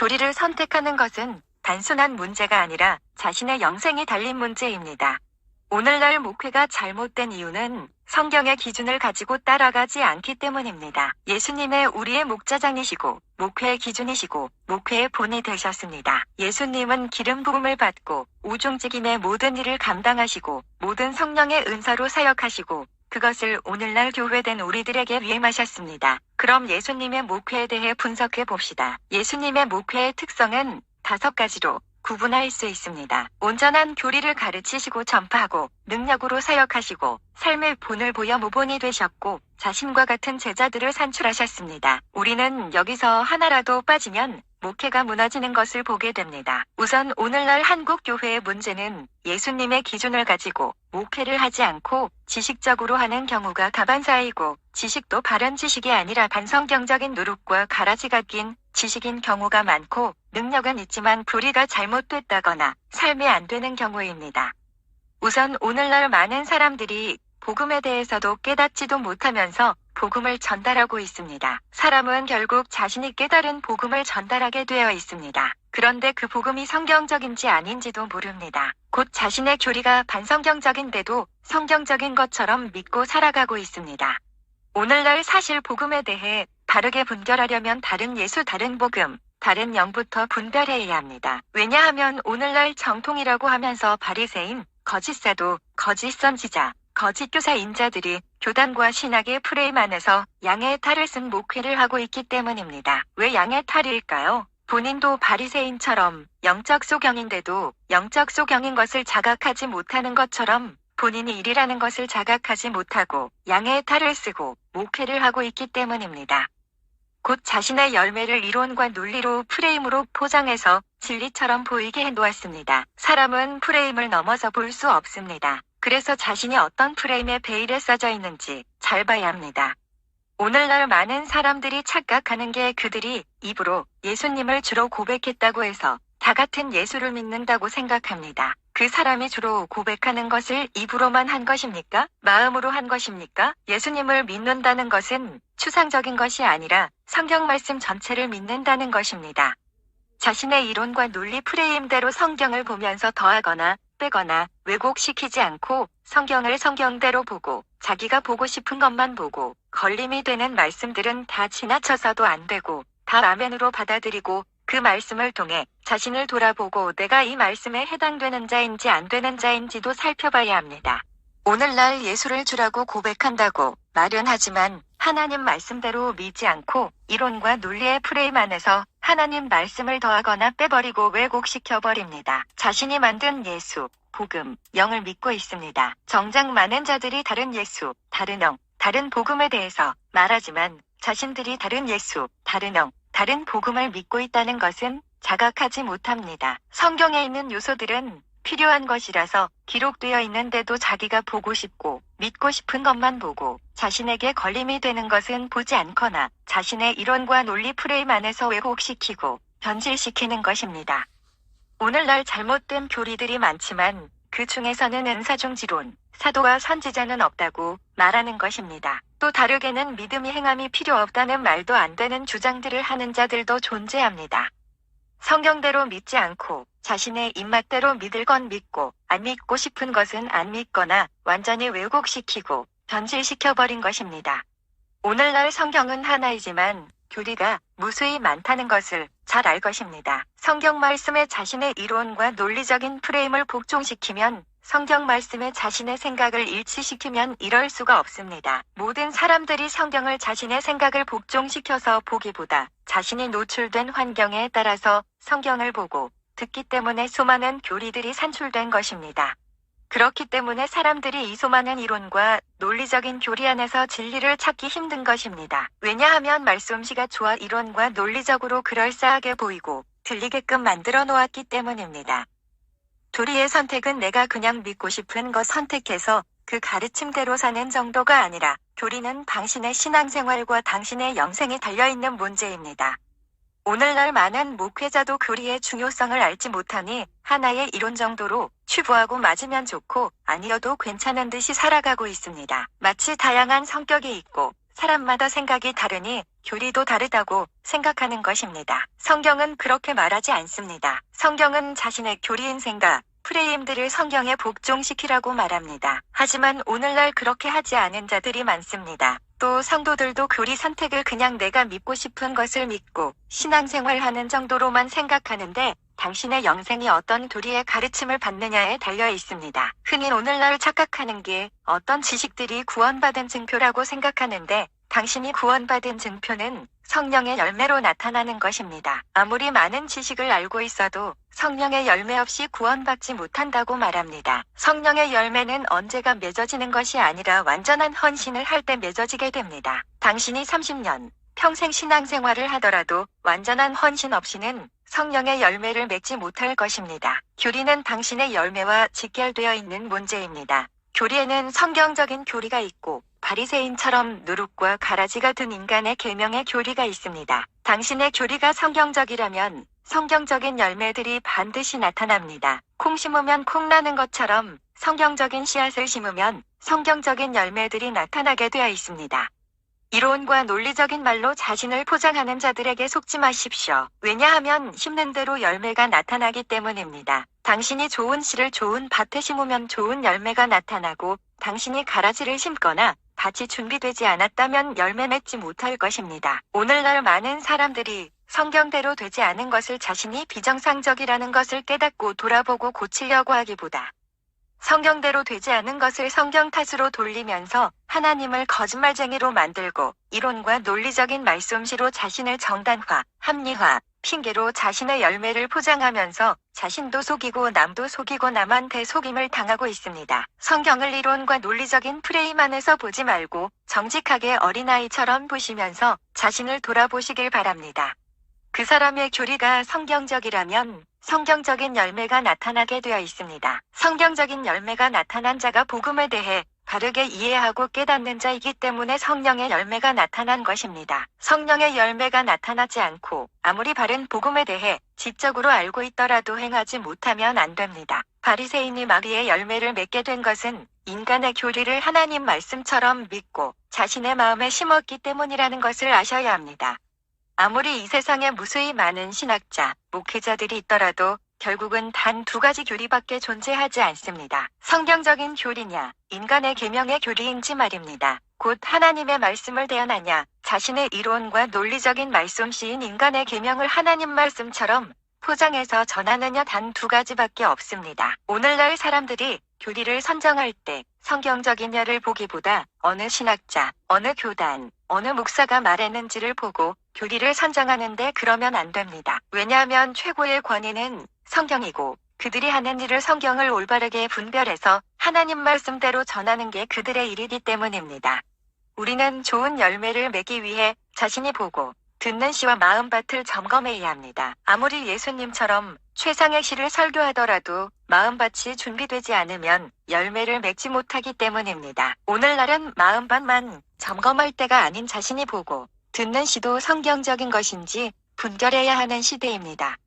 교리를 선택하는 것은 단순한 문제가 아니라 자신의 영생이 달린 문제입니다. 오늘날 목회가 잘못된 이유는 성경의 기준을 가지고 따라가지 않기 때문입니다. 예수님의 우리의 목자장이시고 목회의 기준이시고 목회의 본이 되셨습니다. 예수님은 기름 부음을 받고 우종직임의 모든 일을 감당하시고 모든 성령의 은사로 사역하시고 그것을 오늘날 교회된 우리들에게 위임하셨습니다. 그럼 예수님의 목회에 대해 분석해 봅시다. 예수님의 목회의 특성은 5가지로 구분할 수 있습니다. 온전한 교리를 가르치시고 전파하고 능력으로 사역하시고 삶의 본을 보여 모본이 되셨고 자신과 같은 제자들을 산출하셨습니다. 우리는 여기서 하나라도 빠지면 목회가 무너지는 것을 보게 됩니다. 우선 오늘날 한국 교회의 문제는 예수님의 기준을 가지고 목회를 하지 않고 지식적으로 하는 경우가 다반사이고 지식도 바른 지식이 아니라 반성경적인 누룩과 가라지가 낀 지식인 경우가 많고 능력은 있지만 교리가 잘못됐다거나 삶이 안 되는 경우입니다. 우선 오늘날 많은 사람들이 복음에 대해서도 깨닫지도 못하면서 복음을 전달하고 있습니다. 사람은 결국 자신이 깨달은 복음을 전달하게 되어 있습니다. 그런데 그 복음이 성경적인지 아닌지도 모릅니다. 곧 자신의 교리가 반성경적인데도 성경적인 것처럼 믿고 살아가고 있습니다. 오늘날 사실 복음에 대해 바르게 분별하려면 다른 예수, 다른 복음, 다른 영부터 분별해야 합니다. 왜냐하면 오늘날 정통이라고 하면서 바리새인, 거짓 사도, 거짓 선지자, 거짓 교사 인자들이 교단과 신학의 프레임 안에서 양의 탈을 쓴 목회를 하고 있기 때문입니다. 왜 양의 탈일까요? 본인도 바리새인처럼 영적 소경인데도 영적 소경인 것을 자각하지 못하는 것처럼 본인이 일이라는 것을 자각하지 못하고 양의 탈을 쓰고 목회를 하고 있기 때문입니다. 곧 자신의 열매를 이론과 논리로 프레임으로 포장해서 진리처럼 보이게 해놓았습니다. 사람은 프레임을 넘어서 볼 수 없습니다. 그래서 자신이 어떤 프레임에 베일에 써져 있는지 잘 봐야 합니다. 오늘날 많은 사람들이 착각하는 게 그들이 입으로 예수님을 주로 고백했다고 해서 다 같은 예수를 믿는다고 생각합니다. 그 사람이 주로 고백하는 것을 입으로만 한 것입니까? 마음으로 한 것입니까? 예수님을 믿는다는 것은 추상적인 것이 아니라 성경 말씀 전체를 믿는다는 것입니다. 자신의 이론과 논리 프레임대로 성경을 보면서 더하거나 빼거나 왜곡시키지 않고 성경을 성경대로 보고 자기가 보고 싶은 것만 보고 걸림이 되는 말씀들은 다 지나쳐서도 안 되고 다 아멘으로 받아들이고 그 말씀을 통해 자신을 돌아보고 내가 이 말씀에 해당되는 자인지 안 되는 자인지도 살펴봐야 합니다. 오늘날 예수를 주라고 고백한다고 말은 하지만 하나님 말씀대로 믿지 않고 이론과 논리의 프레임 안에서 하나님 말씀을 더하거나 빼버리고 왜곡시켜버립니다. 자신이 만든 예수, 복음, 영을 믿고 있습니다. 정작 많은 자들이 다른 예수, 다른 영, 다른 복음에 대해서 말하지만 자신들이 다른 예수, 다른 영, 다른 복음을 믿고 있다는 것은 자각하지 못합니다. 성경에 있는 요소들은 필요한 것이라서 기록되어 있는데도 자기가 보고 싶고 믿고 싶은 것만 보고 자신에게 걸림이 되는 것은 보지 않거나 자신의 이론과 논리 프레임 안에서 왜곡시키고 변질시키는 것입니다. 오늘날 잘못된 교리들이 많지만 그 중에서는 은사중지론, 사도와 선지자는 없다고 말하는 것입니다. 또 다르게는 믿음이 행함이 필요 없다는 말도 안 되는 주장들을 하는 자들도 존재합니다. 성경대로 믿지 않고 자신의 입맛대로 믿을 건 믿고 안 믿고 싶은 것은 안 믿거나 완전히 왜곡시키고 변질시켜버린 것입니다. 오늘날 성경은 하나이지만 교리가 무수히 많다는 것을 잘 알 것입니다. 성경 말씀에 자신의 이론과 논리적인 프레임을 복종시키면 성경 말씀에 자신의 생각을 일치시키면 이럴 수가 없습니다. 모든 사람들이 성경을 자신의 생각을 복종시켜서 보기보다 자신이 노출된 환경에 따라서 성경을 보고 듣기 때문에 수많은 교리들이 산출된 것입니다. 그렇기 때문에 사람들이 이 수많은 이론과 논리적인 교리 안에서 진리를 찾기 힘든 것입니다. 왜냐하면 말씀씨가 좋아 이론과 논리적으로 그럴싸하게 보이고 들리게끔 만들어 놓았기 때문입니다. 교리의 선택은 내가 그냥 믿고 싶은 것 선택해서 그 가르침대로 사는 정도가 아니라 교리는 당신의 신앙생활과 당신의 영생이 달려있는 문제입니다. 오늘날 많은 목회자도 교리의 중요성을 알지 못하니 하나의 이론 정도로 추구하고 맞으면 좋고 아니어도 괜찮은 듯이 살아가고 있습니다. 마치 다양한 성격이 있고 사람마다 생각이 다르니 교리도 다르다고 생각하는 것입니다. 성경은 그렇게 말하지 않습니다. 성경은 자신의 교리인 생각, 프레임들을 성경에 복종시키라고 말합니다. 하지만 오늘날 그렇게 하지 않은 자들이 많습니다. 또 성도들도 교리 선택을 그냥 내가 믿고 싶은 것을 믿고 신앙생활하는 정도로만 생각하는데 당신의 영생이 어떤 교리의 가르침을 받느냐에 달려 있습니다. 흔히 오늘날 착각하는 게 어떤 지식들이 구원받은 증표라고 생각하는데 당신이 구원받은 증표는 성령의 열매로 나타나는 것입니다. 아무리 많은 지식을 알고 있어도 성령의 열매 없이 구원받지 못한다고 말합니다. 성령의 열매는 언제가 맺어지는 것이 아니라 완전한 헌신을 할 때 맺어지게 됩니다. 당신이 30년, 평생 신앙생활을 하더라도 완전한 헌신 없이는 성령의 열매를 맺지 못할 것입니다. 교리는 당신의 열매와 직결되어 있는 문제입니다. 교리에는 성경적인 교리가 있고 바리새인처럼 누룩과 가라지가 든 인간의 계명의 교리가 있습니다. 당신의 교리가 성경적이라면 성경적인 열매들이 반드시 나타납니다. 콩 심으면 콩 나는 것처럼 성경적인 씨앗을 심으면 성경적인 열매들이 나타나게 되어 있습니다. 이론과 논리적인 말로 자신을 포장하는 자들에게 속지 마십시오. 왜냐하면 심는 대로 열매가 나타나기 때문입니다. 당신이 좋은 씨를 좋은 밭에 심으면 좋은 열매가 나타나고 당신이 가라지를 심거나 밭이 준비되지 않았다면 열매 맺지 못할 것입니다. 오늘날 많은 사람들이 성경대로 되지 않은 것을 자신이 비정상적이라는 것을 깨닫고 돌아보고 고치려고 하기보다 성경대로 되지 않은 것을 성경 탓으로 돌리면서 하나님을 거짓말쟁이로 만들고 이론과 논리적인 말솜씨로 자신을 정단화, 합리화, 핑계로 자신의 열매를 포장하면서 자신도 속이고 남도 속이고 남한테 속임을 당하고 있습니다. 성경을 이론과 논리적인 프레임 안에서 보지 말고 정직하게 어린아이처럼 보시면서 자신을 돌아보시길 바랍니다. 그 사람의 교리가 성경적이라면 성경적인 열매가 나타나게 되어 있습니다. 성경적인 열매가 나타난 자가 복음에 대해 바르게 이해하고 깨닫는 자이기 때문에 성령의 열매가 나타난 것입니다. 성령의 열매가 나타나지 않고 아무리 바른 복음에 대해 지적으로 알고 있더라도 행하지 못하면 안 됩니다. 바리새인이 마귀의 열매를 맺게 된 것은 인간의 교리를 하나님 말씀처럼 믿고 자신의 마음에 심었기 때문이라는 것을 아셔야 합니다. 아무리 이 세상에 무수히 많은 신학자, 목회자들이 있더라도 결국은 단 두 가지 교리밖에 존재하지 않습니다. 성경적인 교리냐, 인간의 계명의 교리인지 말입니다. 곧 하나님의 말씀을 대언하냐, 자신의 이론과 논리적인 말솜씨인 인간의 계명을 하나님 말씀처럼 포장해서 전하느냐 단 두 가지밖에 없습니다. 오늘날 사람들이 교리를 선정할 때 성경적이냐를 보기보다 어느 신학자, 어느 교단, 어느 목사가 말했는지를 보고 교리를 선정하는데 그러면 안 됩니다. 왜냐하면 최고의 권위는 성경이고 그들이 하는 일을 성경을 올바르게 분별해서 하나님 말씀대로 전하는 게 그들의 일이기 때문입니다. 우리는 좋은 열매를 맺기 위해 자신이 보고 듣는 시와 마음밭을 점검해야 합니다. 아무리 예수님처럼 최상의 시를 설교하더라도 마음밭이 준비되지 않으면 열매를 맺지 못하기 때문입니다. 오늘날은 마음밭만 점검할 때가 아닌 자신이 보고 듣는 시도 성경적인 것인지 분별해야 하는 시대입니다.